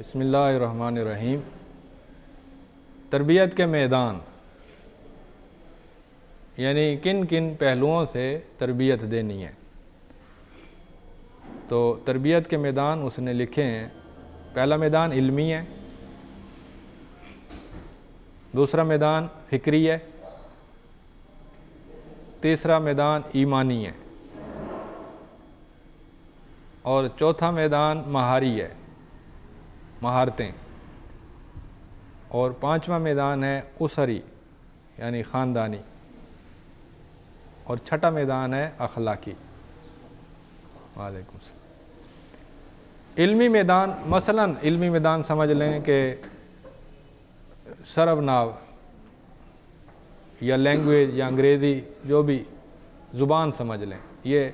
بسم اللہ الرحمن الرحیم۔ تربیت کے میدان یعنی کن کن پہلوؤں سے تربیت دینی ہے۔ تو تربیت کے میدان اس نے لکھے ہیں۔ پہلا میدان علمی ہے، دوسرا میدان فکری ہے، تیسرا میدان ایمانی ہے، اور چوتھا میدان مہاری ہے، مہارتیں، اور پانچواں میدان ہے اسری یعنی خاندانی، اور چھٹا میدان ہے اخلاقی۔ وعلیکم السلام۔ علمی میدان، مثلاً علمی میدان سمجھ لیں کہ سرب ناو یا لینگویج یا انگریزی جو بھی زبان سمجھ لیں، یہ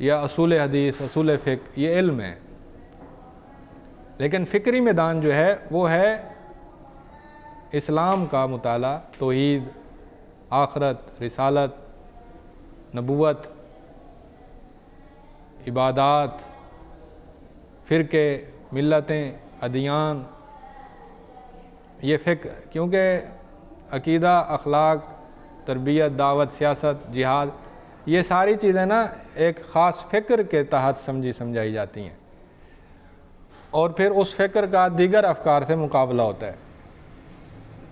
یا اصول حدیث، اصول فقہ، یہ علم ہے۔ لیکن فکری میدان جو ہے وہ ہے اسلام کا مطالعہ، توحید، آخرت، رسالت، نبوت، عبادات، فرقے، ملتیں، ادیان، یہ فکر، کیونکہ عقیدہ، اخلاق، تربیت، دعوت، سیاست، جہاد، یہ ساری چیزیں نا ایک خاص فکر کے تحت سمجھائی جاتی ہیں، اور پھر اس فکر کا دیگر افکار سے مقابلہ ہوتا ہے۔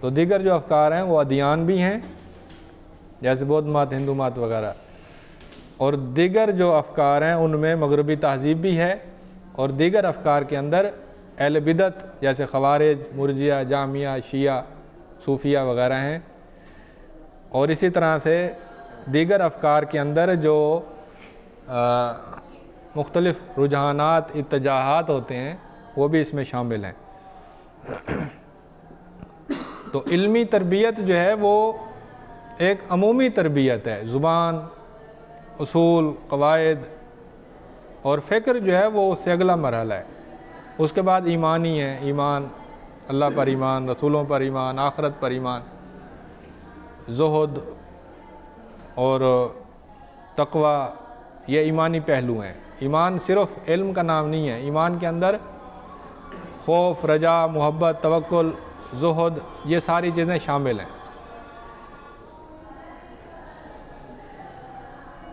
تو دیگر جو افکار ہیں وہ ادیان بھی ہیں، جیسے بدھ مت، ہندو مت وغیرہ، اور دیگر جو افکار ہیں ان میں مغربی تہذیب بھی ہے، اور دیگر افکار کے اندر اہل بدعت جیسے خوارج، مرجئہ، جہمیہ، شیعہ، صوفیہ وغیرہ ہیں، اور اسی طرح سے دیگر افکار کے اندر جو مختلف رجحانات، اتجاہات ہوتے ہیں وہ بھی اس میں شامل ہیں۔ تو علمی تربیت جو ہے وہ ایک عمومی تربیت ہے، زبان، اصول، قواعد، اور فکر جو ہے وہ اس سے اگلا مرحلہ ہے۔ اس کے بعد ایمانی ہے، ایمان، اللہ پر ایمان، رسولوں پر ایمان، آخرت پر ایمان، زہد اور تقوی، یہ ایمانی پہلو ہیں۔ ایمان صرف علم کا نام نہیں ہے، ایمان کے اندر خوف، رجا، محبت، توکل، زہد، یہ ساری چیزیں شامل ہیں۔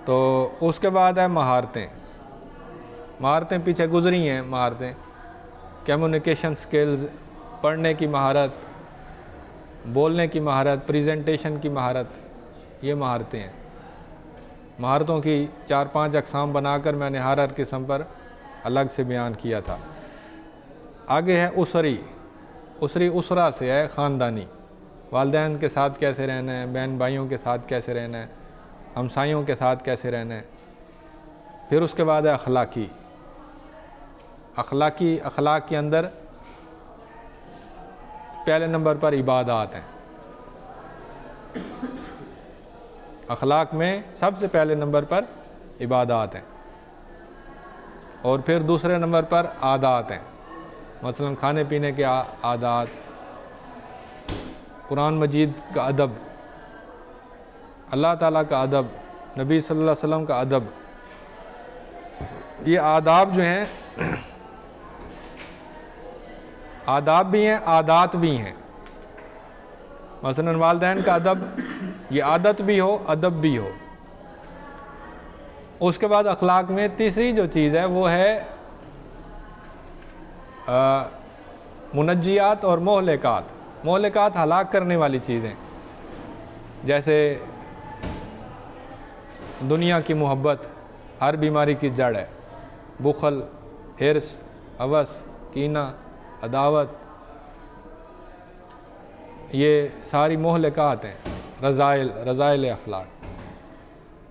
تو اس کے بعد ہے مہارتیں۔ مہارتیں پیچھے گزری ہیں، مہارتیں کمیونیکیشن سکلز، پڑھنے کی مہارت، بولنے کی مہارت، پریزنٹیشن کی مہارت، یہ مہارتیں ہیں۔ مہارتوں کی 4-5 اقسام بنا کر میں نے ہر قسم پر الگ سے بیان کیا تھا۔ آگے ہے اسری۔ اسری اسرہ سے ہے، خاندانی، والدین کے ساتھ کیسے رہنا ہے، بہن بھائیوں کے ساتھ کیسے رہنا ہے، ہمسائیوں کے ساتھ کیسے رہنا ہے۔ پھر اس کے بعد ہے اخلاقی۔ اخلاق کے اندر پہلے نمبر پر عبادات ہیں۔ اخلاق میں سب سے پہلے نمبر پر عبادات ہیں، اور پھر دوسرے نمبر پر عادات ہیں، مثلا کھانے پینے کے عادات، قرآن مجید کا ادب، اللہ تعالیٰ کا ادب، نبی صلی اللہ علیہ وسلم کا ادب، یہ آداب جو ہیں، آداب بھی ہیں، عادات بھی ہیں۔ مثلا والدین کا ادب، یہ عادت بھی ہو، ادب بھی ہو۔ اس کے بعد اخلاق میں تیسری جو چیز ہے وہ ہے منجیات اور مہلکات۔ مہلکات ہلاک کرنے والی چیزیں، جیسے دنیا کی محبت ہر بیماری کی جڑ ہے، بخل، حرص، ہوس، کینہ، عداوت، یہ ساری مہلکات ہیں، رذائل اخلاق۔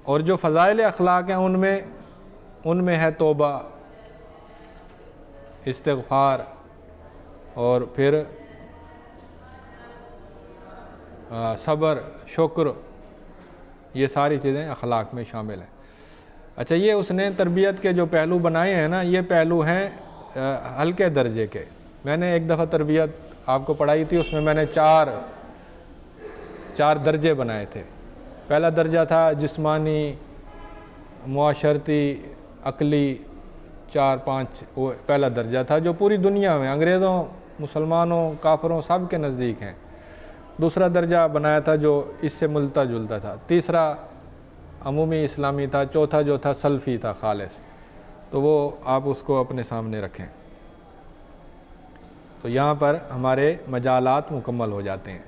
اور جو فضائل اخلاق ہیں ان میں ہے توبہ، استغفار، اور پھر صبر، شکر، یہ ساری چیزیں اخلاق میں شامل ہیں۔ اچھا، یہ اس نے تربیت کے جو پہلو بنائے ہیں نا، یہ پہلو ہیں ہلکے درجے کے۔ میں نے ایک دفعہ تربیت آپ کو پڑھائی تھی، اس میں میں نے چار درجے بنائے تھے۔ پہلا درجہ تھا جسمانی، معاشرتی، عقلی، 4 5 وہ پہلا درجہ تھا جو پوری دنیا میں انگریزوں، مسلمانوں، کافروں سب کے نزدیک ہیں۔ دوسرا درجہ بنایا تھا جو اس سے ملتا جلتا تھا۔ تیسرا عمومی اسلامی تھا۔ چوتھا جو تھا سلفی تھا خالص، تو وہ آپ اس کو اپنے سامنے رکھیں۔ تو یہاں پر ہمارے مجالات مکمل ہو جاتے ہیں۔